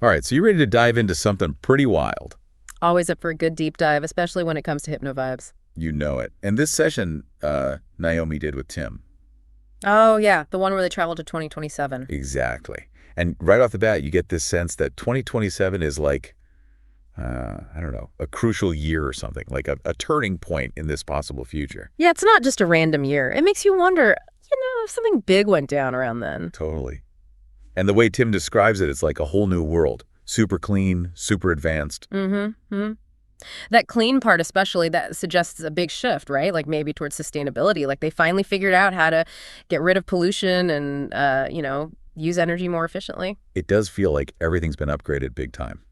All right, so you ready to dive into something pretty wild? Always up for a good deep dive, especially when it comes to hypno-vibes. You know it. And this session, Naomi did with Tim. Oh, yeah, the one where they travel to 2027. Exactly. And right off the bat, you get this sense that 2027 is like, I don't know, a crucial year or something, like a turning point in this possible future. Yeah, it's not just a random year. It makes you wonder, if something big went down around then. Totally. And the way Tim describes it, it's like a whole new world. Super clean, super advanced. Mm-hmm. That clean part especially, that suggests a big shift, right? Like maybe towards sustainability. Like they finally figured out how to get rid of pollution and, use energy more efficiently. It does feel like everything's been upgraded big time,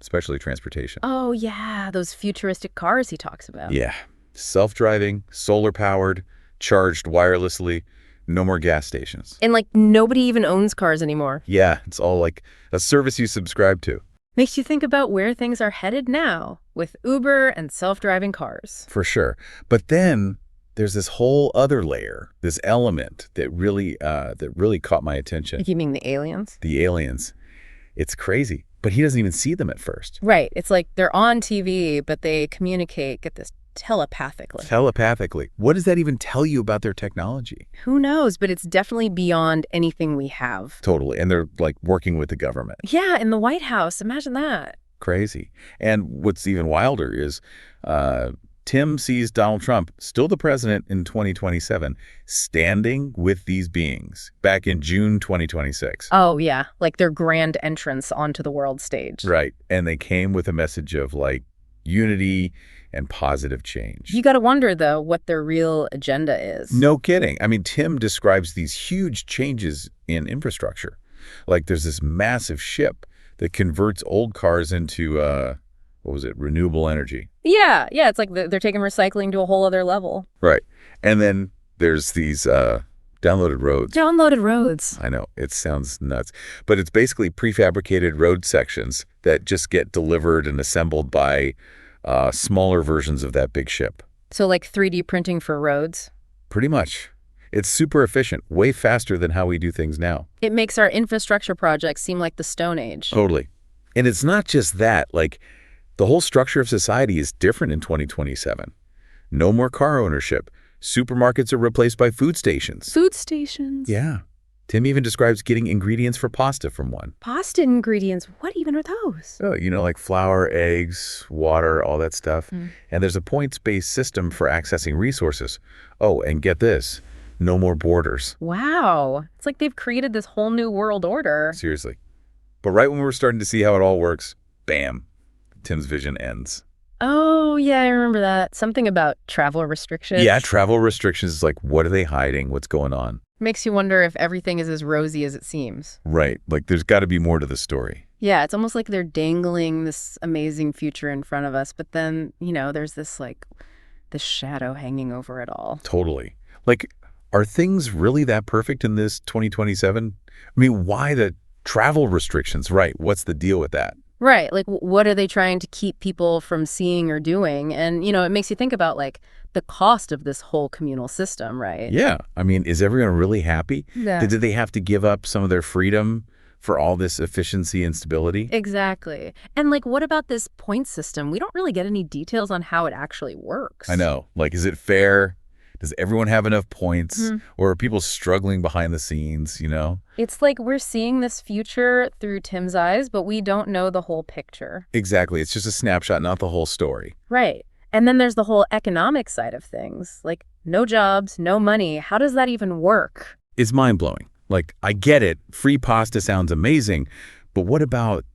especially transportation. Oh, yeah, those futuristic cars he talks about. Yeah. Self-driving, solar-powered, charged wirelessly, no more gas stations. And, nobody even owns cars anymore. Yeah, it's all like a service you subscribe to. Makes you think about where things are headed now with Uber and self-driving cars. For sure. But then there's this whole other layer, this element that really caught my attention. You mean the aliens? The aliens. It's crazy. But he doesn't even see them at first. Right. It's like they're on TV, but they communicate, get this, telepathically. Telepathically. What does that even tell you about their technology? Who knows? But it's definitely beyond anything we have. Totally. And they're like working with the government. Yeah, in the White House. Imagine that. Crazy. And what's even wilder is Tim sees Donald Trump, still the president in 2027, standing with these beings back in June 2026. Oh, yeah. Like their grand entrance onto the world stage. Right. And they came with a message of like unity and positive change. You got to wonder, though, what their real agenda is. No kidding. I mean, Tim describes these huge changes in infrastructure. Like there's this massive ship that converts old cars into, renewable energy. Yeah. It's like they're taking recycling to a whole other level. Right. And then there's these downloaded roads. Downloaded roads. I know, it sounds nuts. But it's basically prefabricated road sections that just get delivered and assembled by smaller versions of that big ship. So like 3D printing for roads? Pretty much. It's super efficient, way faster than how we do things now. It makes our infrastructure projects seem like the Stone Age. Totally. And it's not just that. Like, the whole structure of society is different in 2027. No more car ownership. Supermarkets are replaced by food stations. Food stations? Yeah. Tim even describes getting ingredients for pasta from one. Pasta ingredients? What even are those? Oh, like flour, eggs, water, all that stuff. And there's a points-based system for accessing resources. Oh, and get this, no more borders. Wow. It's like they've created this whole new world order. Seriously. But right when we're starting to see how it all works, bam, Tim's vision ends. Oh, yeah, I remember that. Something about travel restrictions. Yeah, travel restrictions is like, what are they hiding? What's going on? Makes you wonder if everything is as rosy as it seems. Right. Like, there's got to be more to the story. Yeah, it's almost like they're dangling this amazing future in front of us. But then, there's this shadow hanging over it all. Totally. Like, are things really that perfect in this 2027? I mean, why the travel restrictions? Right. What's the deal with that? Right. Like, what are they trying to keep people from seeing or doing? And, it makes you think about, the cost of this whole communal system, right? Yeah. I mean, is everyone really happy? Yeah. Did they have to give up some of their freedom for all this efficiency and stability? Exactly. And, what about this point system? We don't really get any details on how it actually works. I know. Like, is it fair? Does everyone have enough points? Or are people struggling behind the scenes, It's like we're seeing this future through Tim's eyes, but we don't know the whole picture. Exactly. It's just a snapshot, not the whole story. Right. And then there's the whole economic side of things. Like, no jobs, no money. How does that even work? It's mind-blowing. Like, I get it. Free pasta sounds amazing. But what about,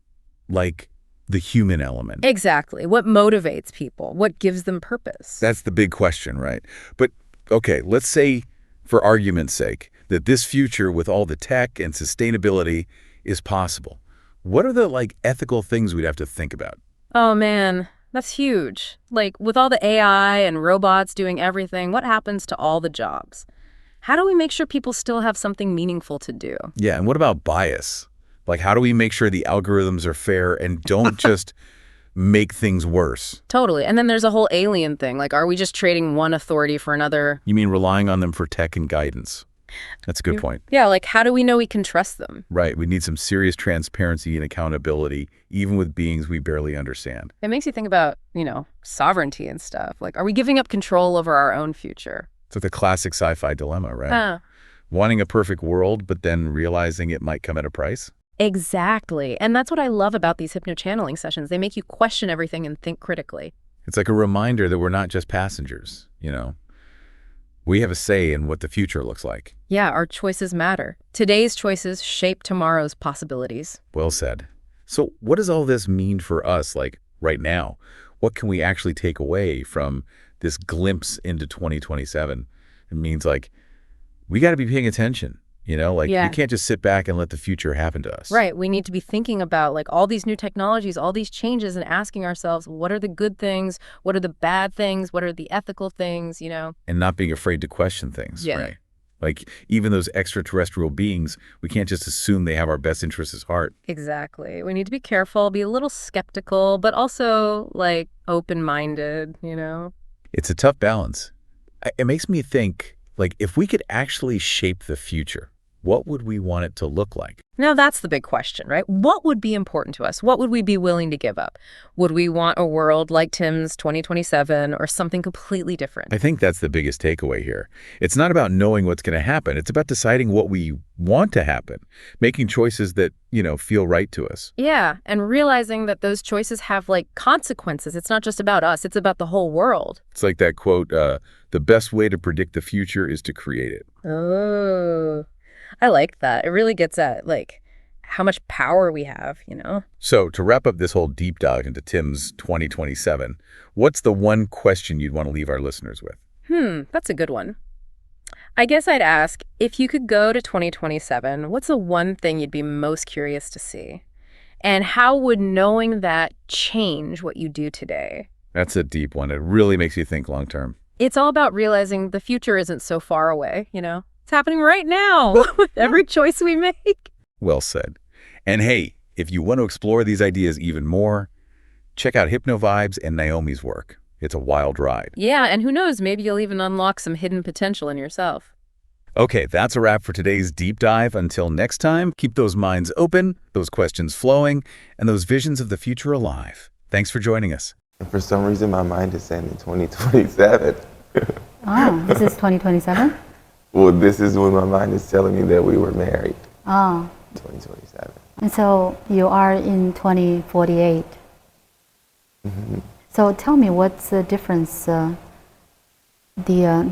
the human element? Exactly. What motivates people? What gives them purpose? That's the big question, right? But, okay, let's say, for argument's sake, that this future with all the tech and sustainability is possible. What are the, ethical things we'd have to think about? Oh, man. That's huge. With all the AI and robots doing everything, what happens to all the jobs? How do we make sure people still have something meaningful to do? Yeah, and what about bias? How do we make sure the algorithms are fair and don't just make things worse? Totally. And then there's a whole alien thing. Are we just trading one authority for another? You mean relying on them for tech and guidance? That's a good point. Yeah, like how do we know we can trust them? Right. We need some serious transparency and accountability, even with beings we barely understand. It makes you think about, sovereignty and stuff. Like, are we giving up control over our own future? It's like the classic sci-fi dilemma, right? Huh. Wanting a perfect world, but then realizing it might come at a price. Exactly. And that's what I love about these hypno-channeling sessions. They make you question everything and think critically. It's like a reminder that we're not just passengers, We have a say in what the future looks like. Yeah, our choices matter. Today's choices shape tomorrow's possibilities. Well said. So what does all this mean for us, like, right now? What can we actually take away from this glimpse into 2027? It means, like, we got to be paying attention, Yeah. You can't just sit back and let the future happen to us. Right. We need to be thinking about like all these new technologies, all these changes, and asking ourselves, what are the good things? What are the bad things? What are the ethical things, And not being afraid to question things, Yeah. right? Like, even those extraterrestrial beings, we can't just assume they have our best interests at heart. Exactly. We need to be careful, be a little skeptical, but also like open-minded, It's a tough balance. It makes me think, like, if we could actually shape the future, what would we want it to look like? Now, that's the big question, right? What would be important to us? What would we be willing to give up? Would we want a world like Tim's 2027 or something completely different? I think that's the biggest takeaway here. It's not about knowing what's going to happen. It's about deciding what we want to happen, making choices that, feel right to us. Yeah, and realizing that those choices have like consequences. It's not just about us, it's about the whole world. It's like that quote, the best way to predict the future is to create it. Oh, I like that. It really gets at like how much power we have, So to wrap up this whole deep dive into Tim's 2027, what's the one question you'd want to leave our listeners with? That's a good one. I guess I'd ask, if you could go to 2027, what's the one thing you'd be most curious to see? And how would knowing that change what you do today? That's a deep one. It really makes you think long term. It's all about realizing the future isn't so far away, It's happening right now with every choice we make. Well said. And hey, if you want to explore these ideas even more, check out Hypnovibes and Naomi's work. It's a wild ride. Yeah, and who knows, maybe you'll even unlock some hidden potential in yourself. Okay, that's a wrap for today's deep dive. Until next time, keep those minds open, those questions flowing, and those visions of the future alive. Thanks for joining us. And for some reason, my mind is saying in 2027. Oh, this is 2027? Well, this is when my mind is telling me that we were married. Oh, 2027. and so you are in 2048. Mm-hmm. So tell me, what's the difference, the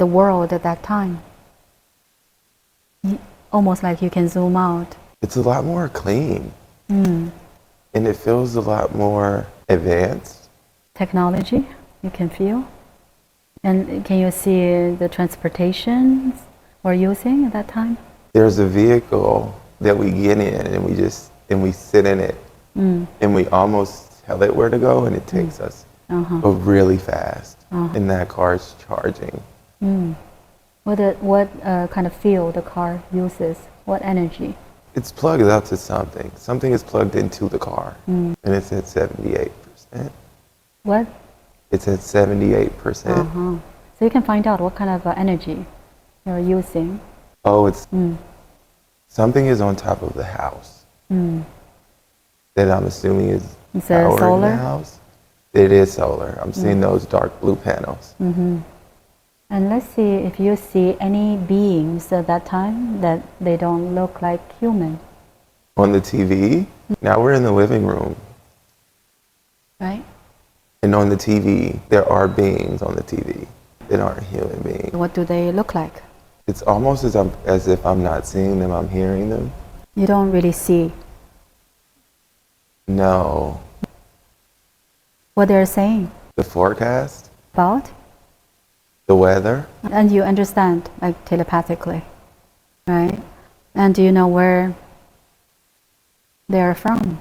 world at that time? Almost like you can zoom out. It's a lot more clean. Mm. And it feels a lot more advanced. Technology, you can feel. And can you see the transportations we're using at that time? There's a vehicle that we get in and we sit in it. Mm. And we almost tell it where to go and it takes us but really fast. And that car's charging. Mm. What kind of fuel the car uses? What energy? It's plugged up to something. Something is plugged into the car. And it's at 78%. What? It's at 78%. So you can find out what kind of energy you're using. Oh, it's something is on top of the house that I'm assuming is Is it power in solar? the house. It is solar. I'm seeing those dark blue panels. And let's see if you see any beings at that time that they don't look like human, On the TV, now we're in the living room. right? And on the TV, there are beings on the TV that aren't human beings. What do they look like? It's almost as if I'm not seeing them, I'm hearing them. You don't really see No. what they're saying The forecast, about, the weather, and you understand like telepathically, right? And do you know where they're from?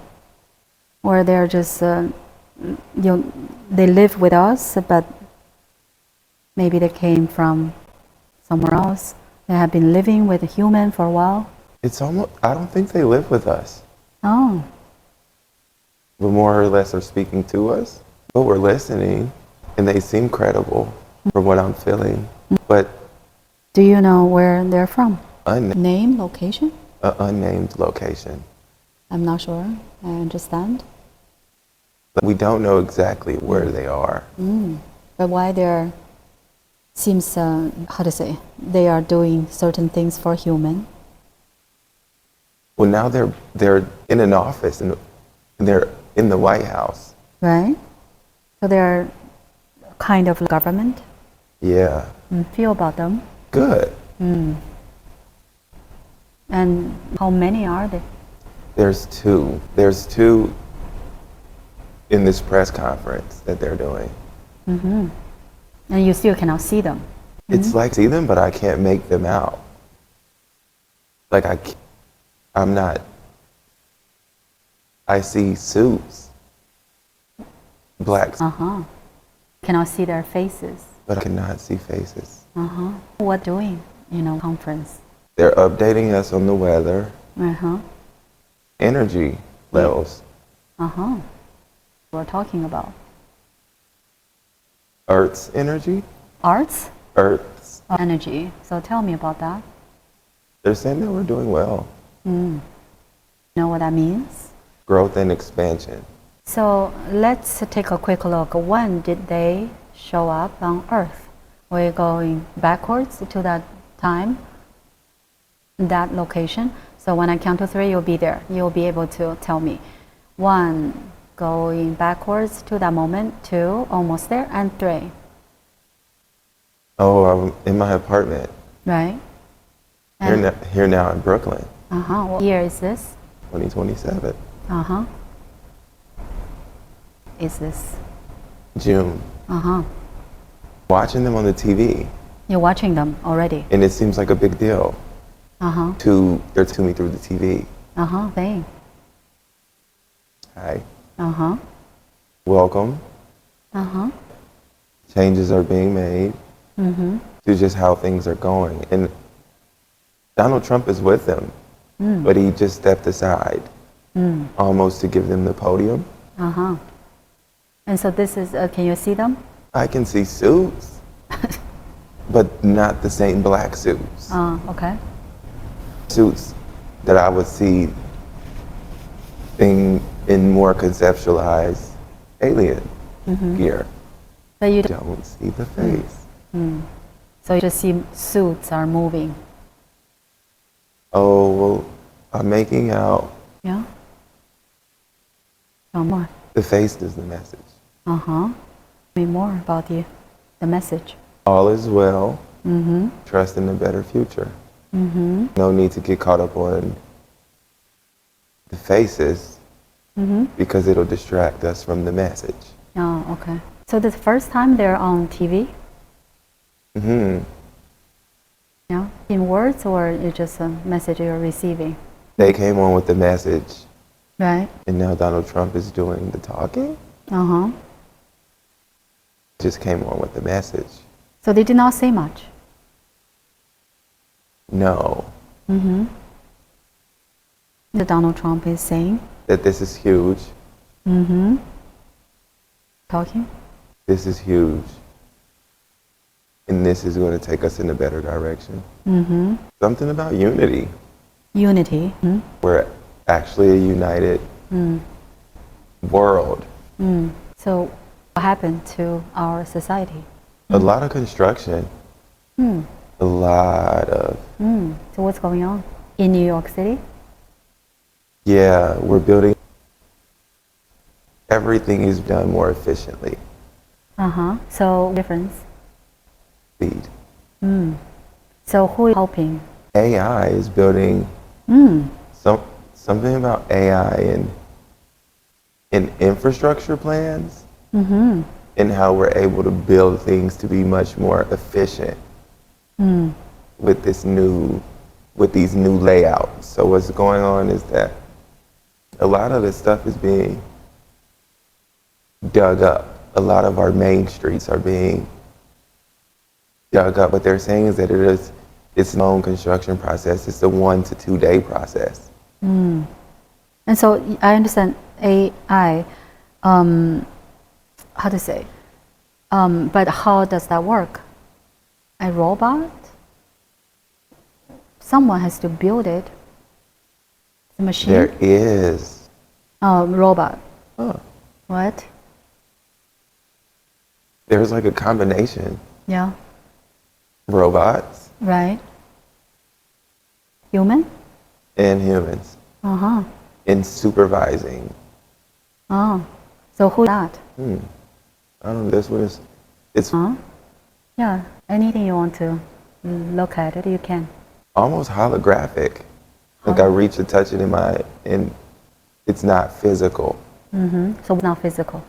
Or they're just, they live with us, but maybe they came from somewhere else. They have been living with a human for a while. it's almost, I don't think they live with us. Oh, But more or less are speaking to us, but we're listening, and they seem credible from what I'm feeling. But do you know where they're from? Name, location? unnamed location. I'm not sure. I understand. But we don't know exactly where they are. But why there seems, how to say, they are doing certain things for human. Well, now they're in an office and they're in the White House. Right? So they're kind of government. Yeah. Feel about them. Good. And how many are they? There's two. There's two in this press conference that they're doing. And you still cannot see them. It's like see them, but I can't make them out. Like I'm not. I see suits, black, Cannot see their faces. but I cannot see faces. What doing, conference? They're updating us on the weather, energy levels, We're talking about Earth's energy, arts, Earth's. energy. So tell me about that. They're saying that we're doing well. You know what that means? Growth and expansion. So let's take a quick look. When did they show up on Earth? We're going backwards to that time, that location. So when I count to 3, you'll be there. You'll be able to tell me. 1, going backwards to that moment. 2, almost there. And 3. Oh, I'm in my apartment. Right? Here now in Brooklyn, What year is this? 2027. Is this? June. Watching them on the TV, You're watching them already. and it seems like a big deal they're to me through the TV. Thing. Hi, Uh-huh. welcome. Changes are being made to just how things are going. And Donald Trump is with them, but he just stepped aside almost to give them the podium. And so this is, can you see them? I can see suits, but not the same black suits. Okay. Suits that I would see in more conceptualized alien gear. But you Don't see the face. So you just see suits are moving. Oh, well, I'm making out. Yeah? Tell more. The face is the message. Tell me more about the message. All is well. Trust in a better future. No need to get caught up on the faces because it'll distract us from the message. Oh, okay. So the first time they're on TV? Yeah? In words, or it's just a message you're receiving? They came on with the message, Right? and now Donald Trump is doing the talking. Just came on with the message. So they did not say much? No, The Donald Trump is saying? that this is huge. Talking? This is huge. And this is going to take us in a better direction. Something about unity. Unity. We're actually a united world. So what happened to our society? A lot of construction. A lot of, So what's going on? In New York City? yeah, we're building. Everything is done more efficiently. So difference. Speed. So who is helping? AI is building something about AI in infrastructure plans and how we're able to build things to be much more efficient with these new layouts. So what's going on is that a lot of this stuff is being dug up. A lot of our main streets are being dug up. What they're saying is that it's a long construction process. It's a 1 to 2 day process. And so I understand AI, how to say, but how does that work? A robot? someone has to build it. The machine? There is. Oh, robot. Huh. What? There's like a combination. Yeah, Robots right. Human? and humans Uh-huh. in supervising. Oh, so who's that? I don't know, this one is, it's Huh? Yeah, anything you want to look at it, you can. almost holographic. Like I reach to touch it and it's not physical. So it's not physical.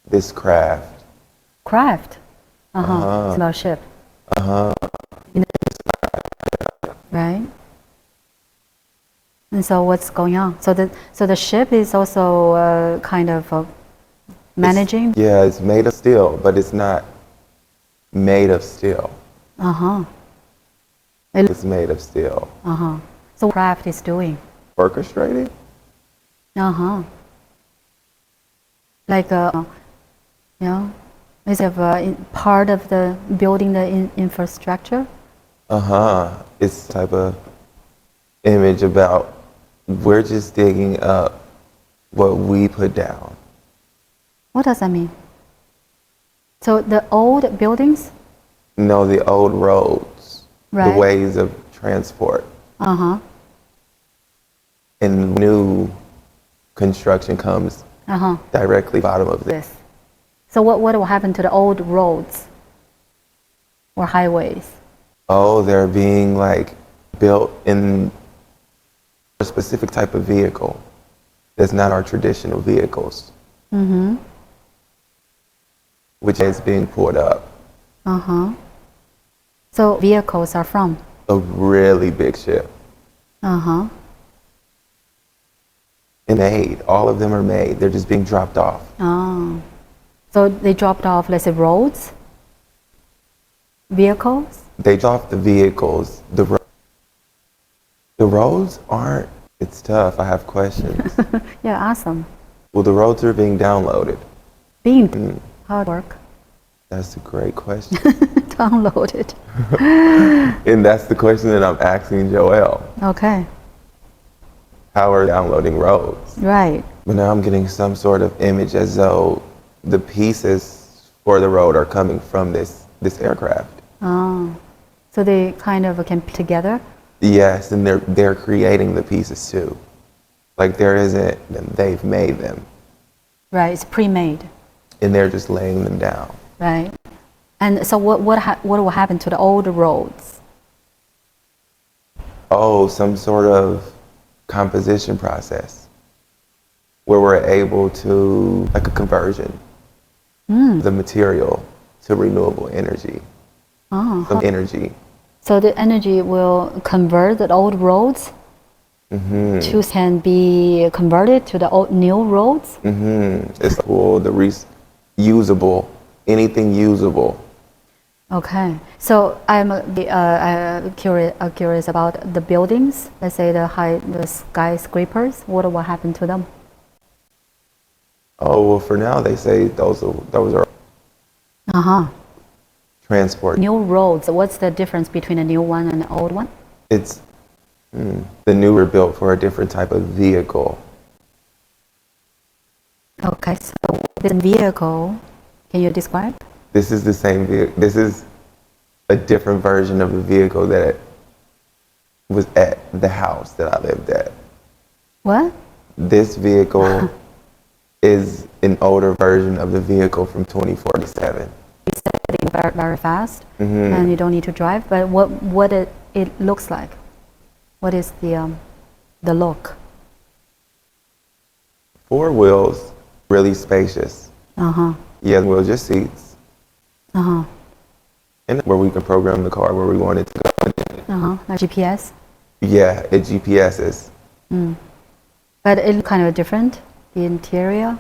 This craft. Craft? It's about ship. Right? And so what's going on? So the ship is also kind of managing? Yeah, it's made of steel, but it's not made of steel. It's made of steel. So what craft is doing? Orchestrated? Like, is it part of the building the infrastructure? It's type of image about we're just digging up what we put down. What does that mean? So the old buildings? No, the old roads, Right. the ways of transport, and new construction comes directly bottom of this. This. So what will happen to the old roads or highways? Oh, they're being like built in a specific type of vehicle that's not our traditional vehicles, which is being pulled up. So vehicles are from? A really big ship. And made. All of them are made. They're just being dropped off. Oh. So they dropped off, let's say, roads? Vehicles? They dropped the vehicles. The roads aren't. It's tough. I have questions. Yeah, awesome. Well, the roads are being downloaded. Being how it work? That's a great question. Downloaded. And that's the question that I'm asking Joelle. Okay. How are they downloading roads? Right. But now I'm getting some sort of image as though the pieces for the road are coming from this aircraft. Oh. So they kind of can put together? Yes, and they're creating the pieces too. Like there isn't them, they've made them. Right, it's pre-made. And they're just laying them down. Right. And so what will happen to the old roads? Oh, some sort of composition process where we're able to, like a conversion, the material to renewable energy. Some energy. So the energy will convert the old roads to can be converted to the old new roads? It's cool, usable, anything usable. Okay. So I'm curious about the buildings. Let's say the skyscrapers. What will happen to them? Oh, well, for now they say those are transport. New roads. What's the difference between a new one and an old one? It's the newer built for a different type of vehicle. Okay. So this vehicle, can you describe? This is the same vehicle. This is a different version of the vehicle that was at the house that I lived at. What? This vehicle is an older version of the vehicle from 2047. It's getting very, very fast, and you don't need to drive. But what it looks like? What is the look? 4 wheels, really spacious. Yeah, wheels, just seats. And where we can program the car where we want it to go. Like GPS. Yeah, it GPSs. But it looks kind of different, the interior,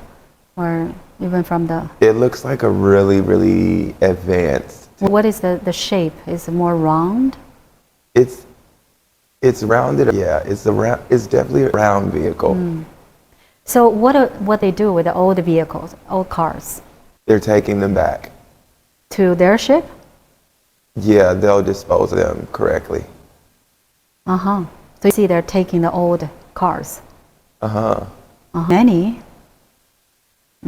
or even from the. It looks like a really, really advanced. What is the shape? Is it more round? It's rounded. Yeah, it's definitely a round vehicle. So what they do with the old vehicles, old cars? They're taking them back. To their ship? Yeah, they'll dispose of them correctly. So you see they're taking the old cars. Many.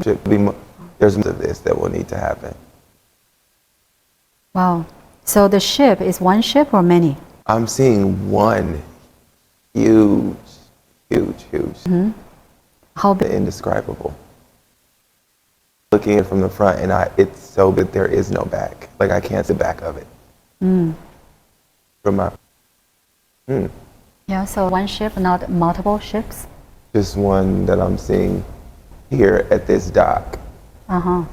Should be there's of this that will need to happen. Wow. So the ship is one ship or many? I'm seeing one huge. How big? Indescribable. Looking at it from the front, and it's so big there is no back. Like I can't see the back of it. From my. Yeah, so one ship, not multiple ships? Just one that I'm seeing here at this dock. And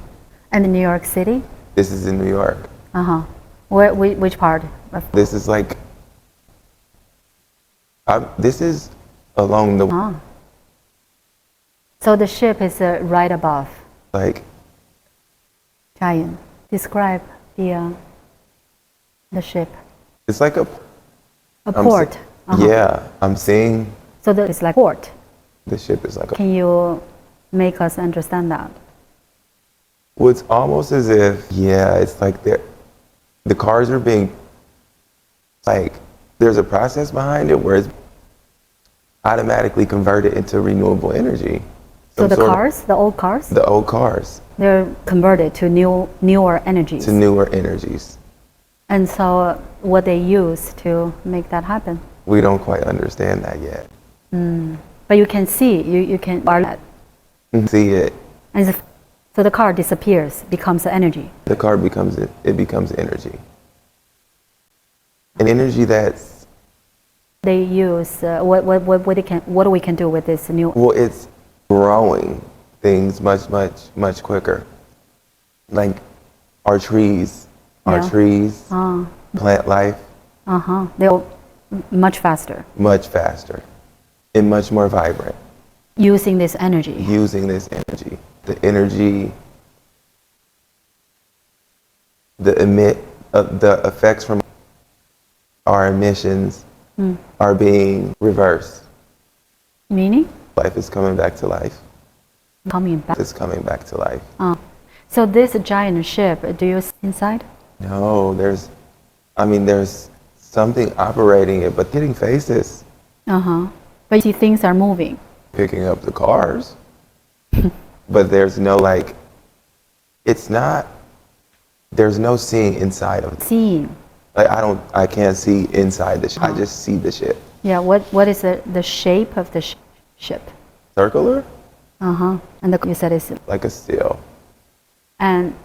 in New York City? This is in New York. Which part? This is like. This is along the. So the ship is right above. Like. Giant. Describe the ship. It's like a port. Yeah, I'm seeing. So it's like port. The ship is like a. Can you make us understand that? Well, it's almost as if, it's like the cars are being, like, there's a process behind it where it's automatically converted into renewable energy. So the cars, the old cars? The old cars. They're converted to newer energies. To newer energies. And so what they use to make that happen? We don't quite understand that yet. But you can see, you can see it. And so the car disappears, becomes energy. The car becomes it becomes energy. An energy that's they use what we can do with this new. Well, it's growing things much quicker. Like our trees, plant life. They're much faster. Much faster, and much more vibrant. Using this energy. The energy, the effects from our emissions are being reversed. Meaning? Life is coming back to life. Coming back. It's coming back to life. So this giant ship, do you see inside? No, there's something operating it, but getting faces. But you see things are moving. Picking up the cars. But there's no there's no seeing inside of it. Seeing. Like I can't see inside the ship. I just see the ship. Yeah, what is the shape of the ship? Circular? And you said it's like a still. And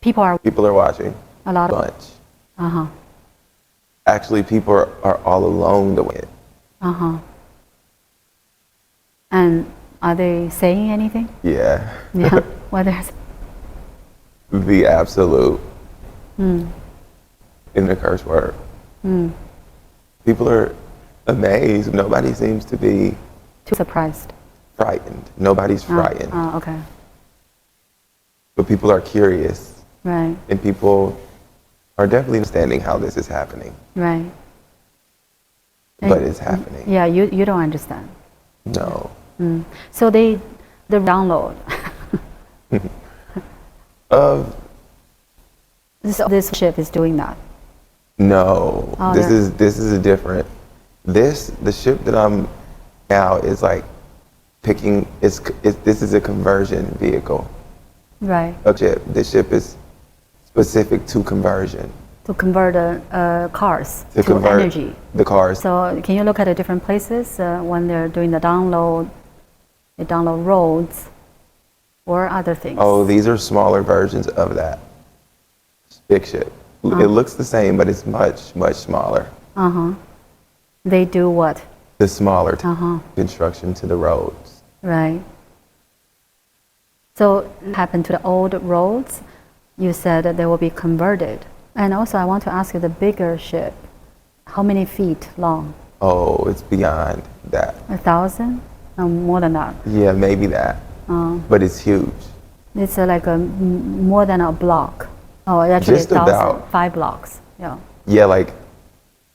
people are watching. A lot. Bunch. Actually, people are all along the way. And are they saying anything? Yeah. Yeah. What is the absolute in the curse word. People are amazed. Nobody seems to be too surprised. Frightened. Nobody's frightened. Okay. But people are curious. Right. And people are definitely understanding how this is happening. Right. But it's happening. Yeah, you don't understand. No. So the download of this ship is doing that. No. This is a different. The ship that I'm now is like picking. This is a conversion vehicle. Right. A ship. This ship is specific to conversion. To convert cars to convert energy. The cars. So can you look at the different places when they're doing the download? They download roads or other things. Oh, these are smaller versions of that big ship. It looks the same, but it's much smaller. They do what? The smaller construction to the roads. Right. So what happened to the old roads? You said that they will be converted. And also I want to ask you, the bigger ship, how many feet long? Oh, it's beyond that. 1,000? No, more than that. Yeah, maybe that. But it's huge. It's like more than a block. Oh, actually Just 1,000, about 5 blocks. Yeah. Yeah, like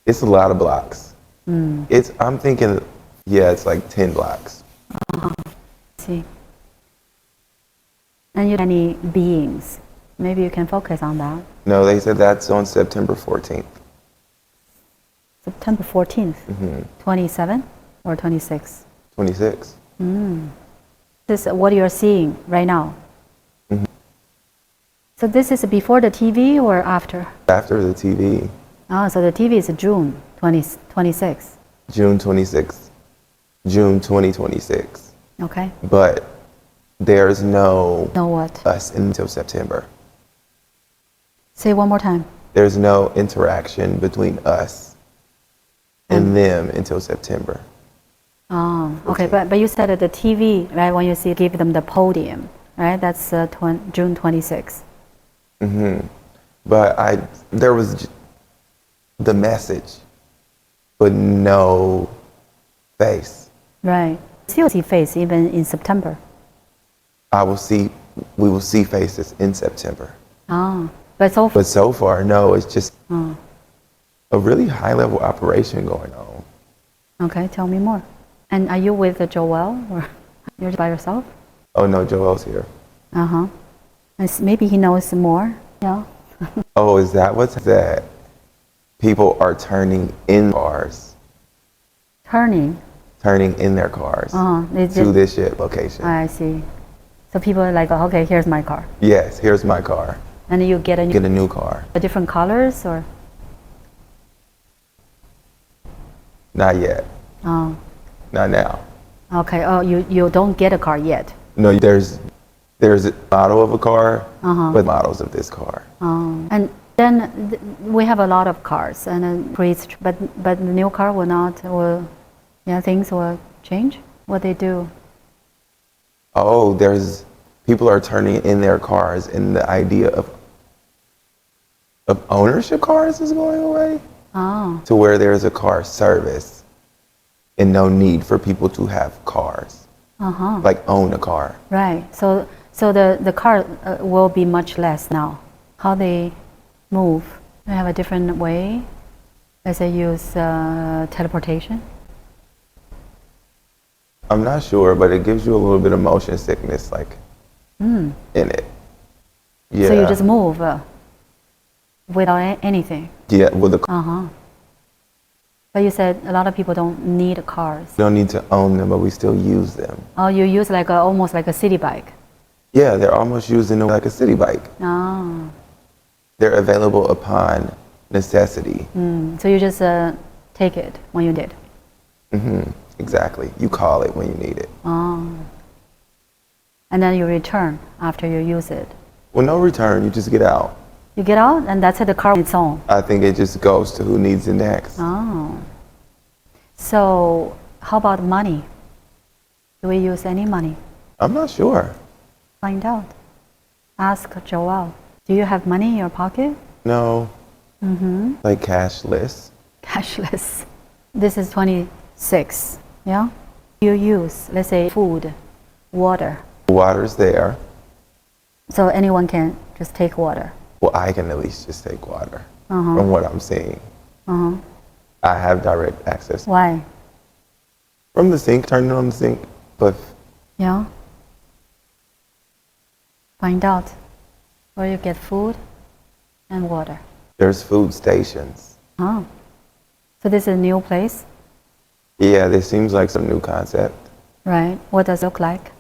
it's a lot of blocks. I'm thinking, it's like 10 blocks. See. And you any beings? Maybe you can focus on that. No, they said that's on September 14th. September 14th, 27 or 26? 26. This is what you're seeing right now. So this is before the TV or after? After the TV, Oh, so the TV is June 26. June 26th, June 2026. Okay. But there's no Know what? us until September. Say one more time. There's no interaction between us and them until September. Oh, okay. But you said that the TV, right? When you see give them the podium, right? That's June 26. But there was the message, but no face. Right. Still see face even in September. We will see faces in September. Oh, but so But so far, no, it's just a really high level operation going on. okay. Tell me more. And are you with Joel or you're by yourself? Oh no, Joel's here. Maybe he knows more. Yeah. Oh, is that what's that? People are turning in cars, Turning. turning in their cars to this ship location. I see. So people are like, okay, here's my car, Yes, here's my car. and you get Get a new car. different colors or Not yet. oh, Not now. okay. Oh, you don't get a car yet. No, there's a model of a car, but models of this car. And then we have a lot of cars, and but the new car will not. Things will change. What they do. Oh, people are turning in their cars, and the idea of ownership cars is going away. Oh. To where there's a car service and no need for people to have cars. Like own a car. Right. So the car will be much less now. How they move? They have a different way. As they use teleportation. I'm not sure, but it gives you a little bit of motion sickness, like in it. Yeah. So you just move without anything. Yeah. Well, But you said a lot of people don't need cars. we don't need to own them, but we still use them. Oh, you use almost like a city bike. Yeah, they're almost using them like a city bike. Oh. They're available upon necessity. So you just take it when you did. Exactly. You call it when you need it. Oh. And then you return after you use it. Well, no return. You just get out. You get out, and that's it, the car on its own. I think it just goes to who needs it next. Oh. So how about money? Do we use any money? I'm not sure. Find out. Ask Joel. Do you have money in your pocket? No. Like cashless. Cashless. This is 26, yeah? You use, let's say, food, water. Water's there. So anyone can just take water. Well, I can at least just take water from what I'm seeing. I have direct access. Why? From the sink, turn it on the sink. But Yeah? Find out where you get food and water. there's food stations. Oh. So this is a new place, Yeah, this seems like some new concept. right? What does it look like?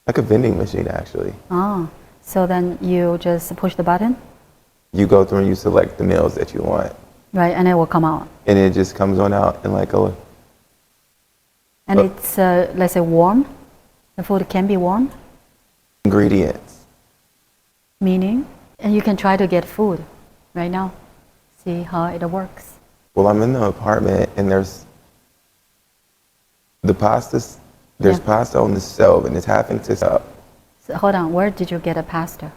Like a vending machine, actually. Oh. So then you just push the button, You go through and you select the meals that you want. right? And it will come out. And it just comes on out in like a... And it's, let's say, warm. The food can be warm, ingredients. meaning, and you can try to get food right now. See how it works. Well, I'm in the apartment and there's the pastas. There's Yeah. pasta on the stove and it's having to up. So hold on, where did you get a pasta?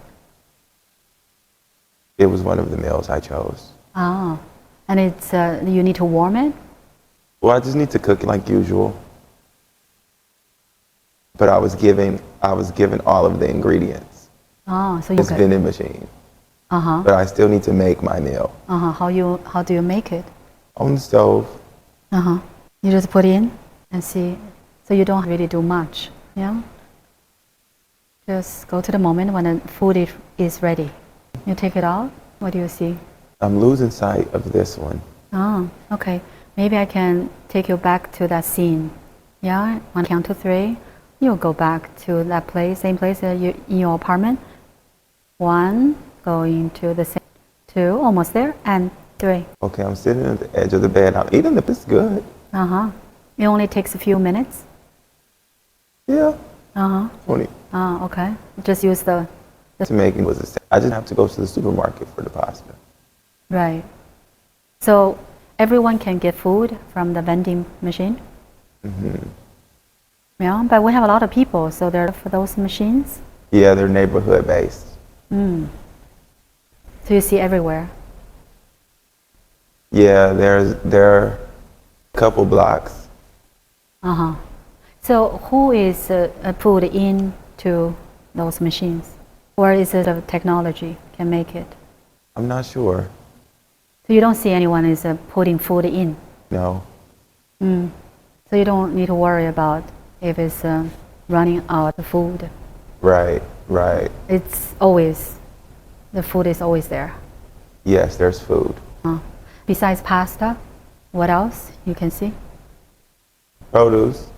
It was one of the meals I chose. Ah, and it's you need to warm it. Well, I just need to cook it like usual. But I was given all of the ingredients. Ah, so you This could. vending machine. Uh-huh. But I still need to make my meal Uh-huh. How do you make it? on the stove. Uh-huh. You just put in and see. So you don't really do much. Yeah? Just go to the moment when the food is ready. You take it out. What do you see? I'm losing sight of this one. Oh, okay. Maybe I can take you back to that scene. Yeah, on count to 3, you'll go back to that place, same place that you in your apartment. 1, going to the same, 2, almost there, and 3. Okay, I'm sitting at the edge of the bed. I'm eating it's good. Uh-huh. It only takes a few minutes. Yeah. Uh-huh. 20 Okay. Just use the to make it was the same. I just have to go to the supermarket for the pasta. right. So everyone can get food from the vending machine. Yeah, but we have a lot of people, so they're for those machines. Yeah, they're neighborhood based. So you see everywhere. Yeah, there are a couple blocks. Uh-huh. So who is put into those machines? Or is it a technology can make it? I'm not sure. So you don't see anyone is putting food in. No. So you don't need to worry about if it's running out of food. Right, right. It's always, the food is always there. Yes, there's food. Besides pasta, what else you can see? Produce,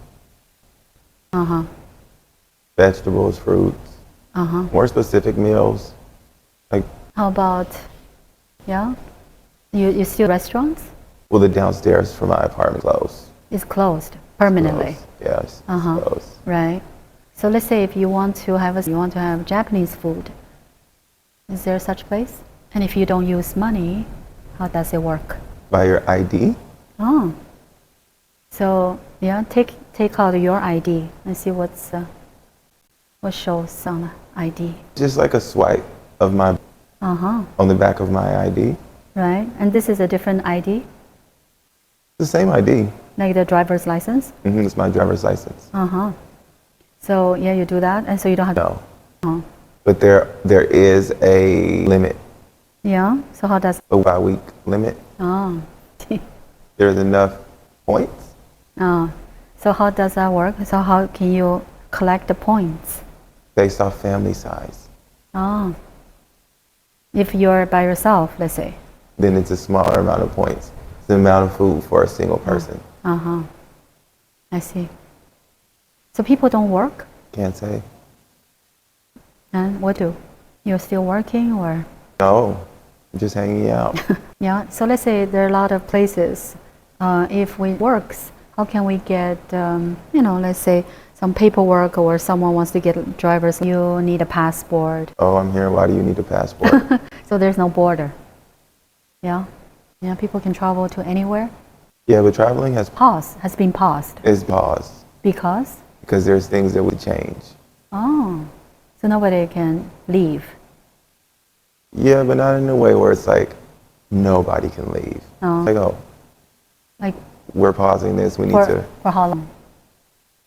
Uh-huh. vegetables, fruits, Uh-huh. more specific meals. Like, How about, yeah? You still restaurants? well, the downstairs from my apartment closed. It's closed permanently. Closed. Yes, it's Uh-huh. closed. Right. So let's say if you want to have Japanese food, is there such place? And if you don't use money, how does it work? By your ID? Oh. So yeah, take out your ID and see what shows on the ID. Just like a swipe of my Uh-huh. on the back of my ID. Right. And this is a different ID, The same ID. like the driver's license. It's my driver's license. Uh-huh. So yeah, you do that, and so you don't have to. No. Oh. But there is a limit, Yeah. So how does? a bi-week limit. Oh. There's enough points. Oh. So how does that work? So how can you collect the points? Based off family size. Oh. If you're by yourself, let's say. Then it's a smaller amount of points. It's the amount of food for a single person. Uh-huh. I see. So people don't work? Can't say. And what do? You're still working or? No, I'm just hanging out. Yeah. So let's say there are a lot of places. If we works, how can we get, let's say some paperwork or someone wants to get driver's, you need a passport. Oh, I'm here. Why do you need a passport? So there's no border. Yeah. Yeah, people can travel to anywhere. Yeah, but traveling has Been paused. is paused Because? because there's things that would change. Oh. So nobody can leave. Yeah, but not in a way where it's like nobody can leave. Oh. It's like, oh, Like we're pausing this. We need to. for how long?